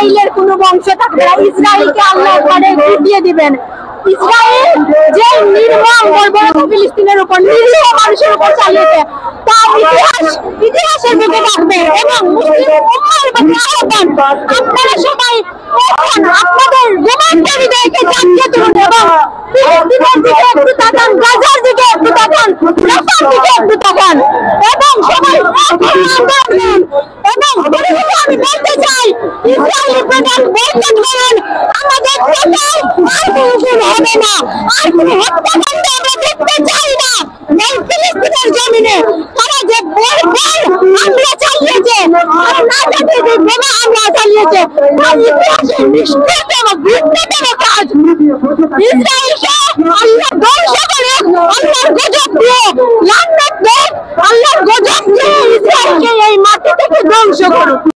ইসরায়েলের কোনো বংশ থাকবে না। ইসরায়েলকে আল্লাহ করে গুটিয়ে দিবেন। ইসরায়েল যে নির্মম বর্বরতা ফিলিস্তিনের উপর নিরীহ মানুষের উপর চালিয়েছে তা ইতিহাসের বুকে থাকবে। এবং মুসলিম উম্মাহর প্রতি আহ্বান, আপনারা সবাই আপনাদের রোমান্টিক হৃদয়কে জাগিয়ে তুলুন এবং ফিলিস্তিনের দিকে একটু তাকান, গাজার দিকে একটু তাকান, রাফার দিকে একটু তাকান এবং সবাই এবং আমি বলতে চাই ইসরায়েলি প্রধান বয়কট করুন। আমাদের কোথাও আর কোনো হবে না, আর কোনো হত্যাকাণ্ড আমরা দেখতে চাই না এই ফিলিস্তিনের জমিনে। তারা যে বর্বর হামলা চালিয়েছে, আর না জানি যে বোমা হামলা চালিয়েছে, তার ইতিহাসের নিষ্ঠুর এবং ঘৃণ্যতম কাজ। ইসরায়েলকে আল্লাহ ধ্বংস করে, আল্লাহর গজব দিয়ে লানত দেয়, আল্লাহর গজব দিয়ে ইসরায়েলকে এই মাটি থেকে ধ্বংস করুন।